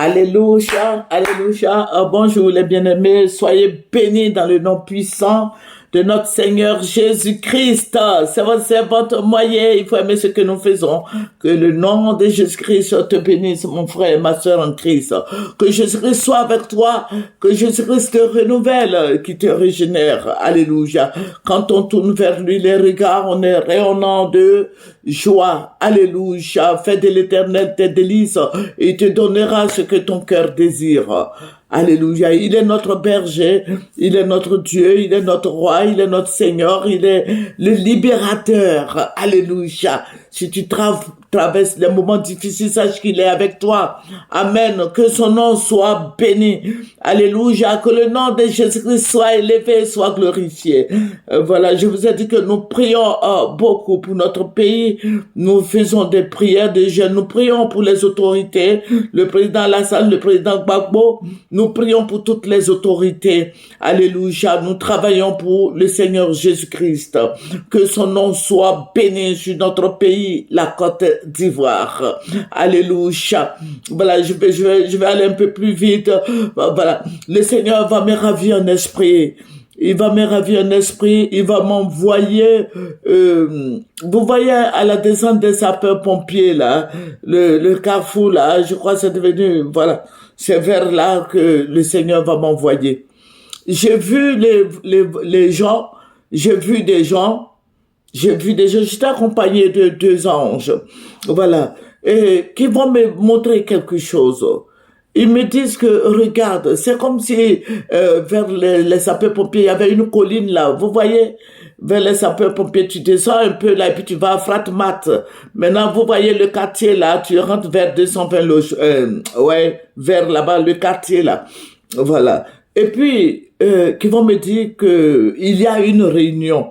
Alléluia, alléluia. Bonjour les bien-aimés, soyez bénis dans le nom puissant de notre Seigneur Jésus-Christ. C'est votre moyen, il faut aimer ce que nous faisons. Que le nom de Jésus-Christ te bénisse, mon frère et ma soeur en Christ. Que Jésus-Christ soit avec toi, que Jésus-Christ te renouvelle, qui te régénère. Alléluia. Quand on tourne vers lui les regards, on est rayonnant de joie. Alléluia. Fais de l'Éternel tes délices et il te donnera ce que ton cœur désire. Alléluia. Il est notre berger, il est notre Dieu, il est notre roi, il est notre Seigneur, il est le libérateur. Alléluia. Si tu traverses les moments difficiles, sache qu'il est avec toi. Amen. Que son nom soit béni. Alléluia. Que le nom de Jésus-Christ soit élevé, soit glorifié. Voilà, je vous ai dit que nous prions beaucoup pour notre pays. Nous faisons des prières de jeûne. Nous prions pour les autorités. Le président Alassane, le président Gbagbo. Nous prions pour toutes les autorités. Alléluia. Nous travaillons pour le Seigneur Jésus-Christ. Que son nom soit béni sur notre pays, la Côte d'Ivoire. Alléluia. Voilà, je vais aller un peu plus vite. Voilà. Le Seigneur va me ravir en esprit. Il va me ravir en esprit. Il va m'envoyer, vous voyez, à la descente des sapeurs-pompiers, là, le carrefour, là, je crois que c'est devenu, voilà, c'est vers là que le Seigneur va m'envoyer. J'ai vu les gens, j'étais accompagné de 2 anges, voilà, et qui vont me montrer quelque chose. Ils me disent que, regarde, c'est comme si vers les sapeurs-pompiers, il y avait une colline là, vous voyez, vers les sapeurs-pompiers, tu descends un peu là, et puis tu vas à Fratmat. Maintenant, vous voyez le quartier là, tu rentres vers 220 loges, vers là-bas, le quartier là, voilà. Et puis, qui vont me dire que il y a une réunion.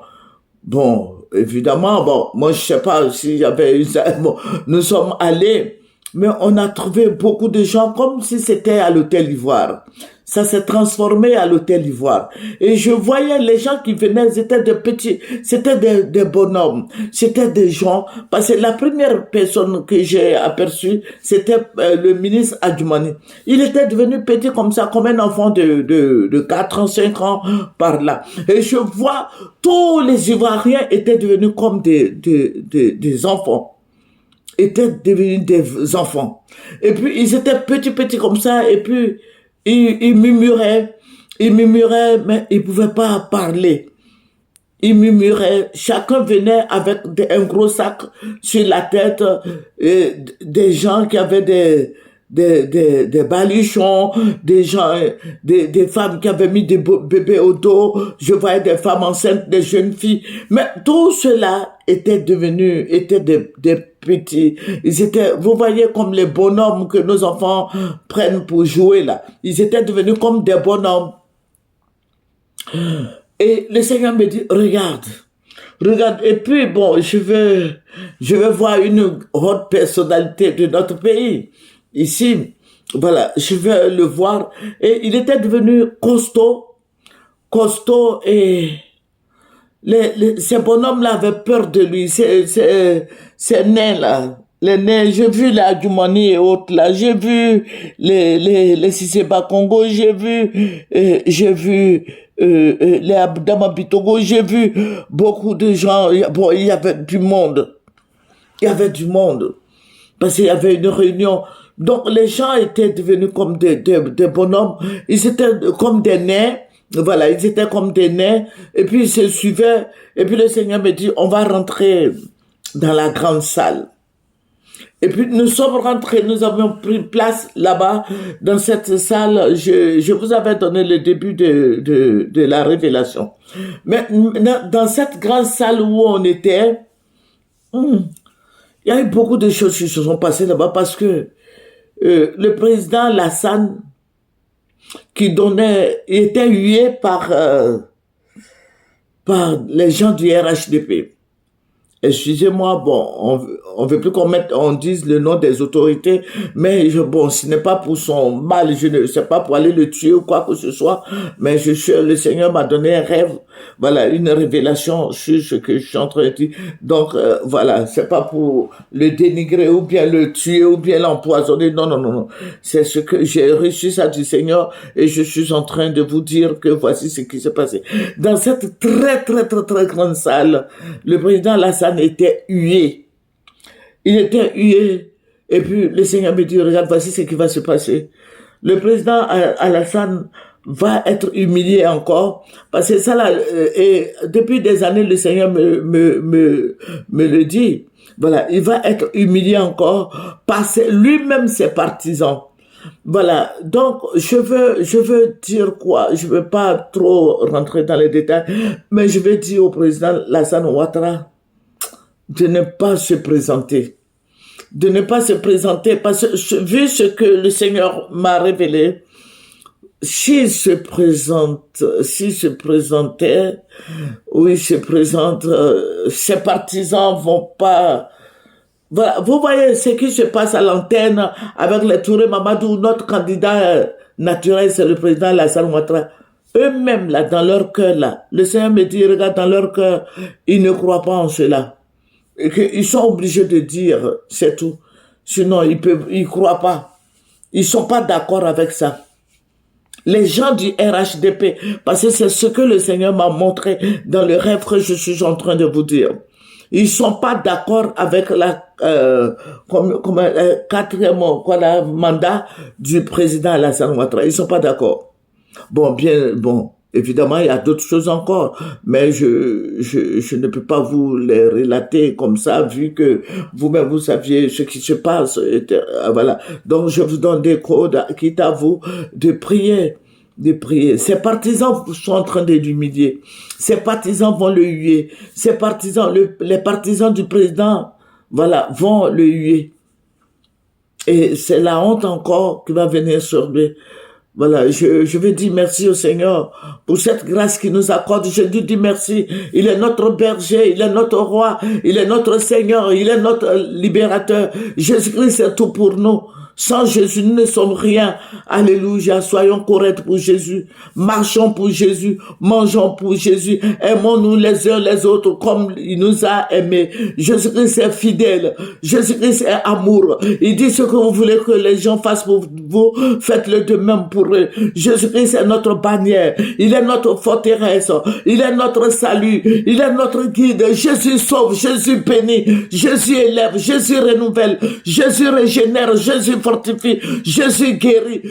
Bon, évidemment, moi je sais pas s'il y avait eu ça. Bon, nous sommes allés, mais on a trouvé beaucoup de gens comme si c'était à l'Hôtel Ivoire. Ça s'est transformé à l'Hôtel Ivoire. Et je voyais les gens qui venaient, c'était des petits, c'était des bonhommes, c'était des gens, parce que la première personne que j'ai aperçue, c'était le ministre Adjoumani. Il était devenu petit comme ça, comme un enfant de 4 ans, 5 ans, par là. Et je vois, tous les Ivoiriens étaient devenus comme des enfants. Étaient devenus des enfants. Et puis, ils étaient petits comme ça, et puis, ils murmuraient, mais ils pouvaient pas parler. Ils murmuraient, chacun venait avec un gros sac sur la tête, et des gens qui avaient des baluchons, des gens, des femmes qui avaient mis des bébés au dos, je voyais des femmes enceintes, des jeunes filles, mais tout cela étaient des petits, ils étaient, vous voyez comme les bonhommes que nos enfants prennent pour jouer là, ils étaient devenus comme des bonhommes. Et le Seigneur me dit, regarde, et puis bon, je vais voir une haute personnalité de notre pays, ici, voilà, je vais le voir, et il était devenu costaud, et ces bonhommes-là avaient peur de lui, ces nains-là, les nains, j'ai vu la Adjoumani et autres là, j'ai vu les Siseba Congo, j'ai vu les Abdama Bitogo, j'ai vu beaucoup de gens, bon, il y avait du monde, parce qu'il y avait une réunion. Donc les gens étaient devenus comme des bonhommes, ils étaient comme des nains, voilà, ils étaient comme des nains, et puis ils se suivaient, et puis le Seigneur me dit, on va rentrer dans la grande salle. Et puis nous sommes rentrés, nous avions pris place là-bas, dans cette salle, je vous avais donné le début de la révélation. Mais dans cette grande salle où on était, il y a eu beaucoup de choses qui se sont passées là-bas parce que le président Alassane, il était hué par les gens du RHDP. Excusez-moi, bon, on veut plus on dise le nom des autorités, mais bon, ce n'est pas pour son mal, je ne sais pas pour aller le tuer ou quoi que ce soit, mais le Seigneur m'a donné un rêve, voilà, une révélation sur ce que je suis en train de dire. Donc, voilà, c'est pas pour le dénigrer ou bien le tuer ou bien l'empoisonner, non, non, non, non. C'est ce que j'ai reçu ça du Seigneur et je suis en train de vous dire que voici ce qui s'est passé. Dans cette très, très, très, très grande salle, le président Alassane était hué. Il était hué. Et puis le Seigneur me dit, regarde, voici ce qui va se passer. Le président Alassane va être humilié encore. Parce que ça là, et depuis des années, le Seigneur me le dit. Voilà, il va être humilié encore parce que lui-même ses partisans. Voilà, donc je veux dire quoi? Je veux pas trop rentrer dans les détails, mais je veux dire au président Lassane Ouattara de ne pas se présenter. De ne pas se présenter parce que vu ce que le Seigneur m'a révélé, s'il se présentait, ou il se présente, ses partisans vont pas. Voilà, vous voyez ce qui se passe à l'antenne avec les Touré Mamadou, notre candidat naturel, c'est le président Alassane Ouattara. Eux-mêmes, là, dans leur cœur, là, le Seigneur me dit, regarde, dans leur cœur, ils ne croient pas en cela. Et qu'ils sont obligés de dire, c'est tout. Sinon, ils croient pas. Ils sont pas d'accord avec ça. Les gens du RHDP, parce que c'est ce que le Seigneur m'a montré dans le rêve que je suis en train de vous dire. Ils sont pas d'accord avec la quatrième mandat du président Alassane Ouattara. Ils sont pas d'accord. Bon, évidemment, il y a d'autres choses encore, mais je ne peux pas vous les relater comme ça, vu que vous-même vous saviez ce qui se passe. Voilà. Donc, je vous donne des codes, quitte à vous de prier. De prier. Ses partisans sont en train de l'humilier. Ses partisans vont le huer. Ses partisans, les partisans du président, voilà, vont le huer. Et c'est la honte encore qui va venir sur lui. Voilà, je veux dire merci au Seigneur pour cette grâce qu'il nous accorde. Je lui dis merci. Il est notre berger, il est notre roi, il est notre Seigneur, il est notre libérateur. Jésus-Christ est tout pour nous. Sans Jésus, nous ne sommes rien. Alléluia. Soyons corrects pour Jésus. Marchons pour Jésus. Mangeons pour Jésus. Aimons-nous les uns les autres comme il nous a aimés. Jésus-Christ est fidèle. Jésus-Christ est amour. Il dit ce que vous voulez que les gens fassent pour vous, faites-le de même pour eux. Jésus-Christ est notre bannière. Il est notre forteresse. Il est notre salut. Il est notre guide. Jésus sauve. Jésus bénit. Jésus élève. Jésus renouvelle. Jésus régénère. Jésus fortifie, Jésus guérit,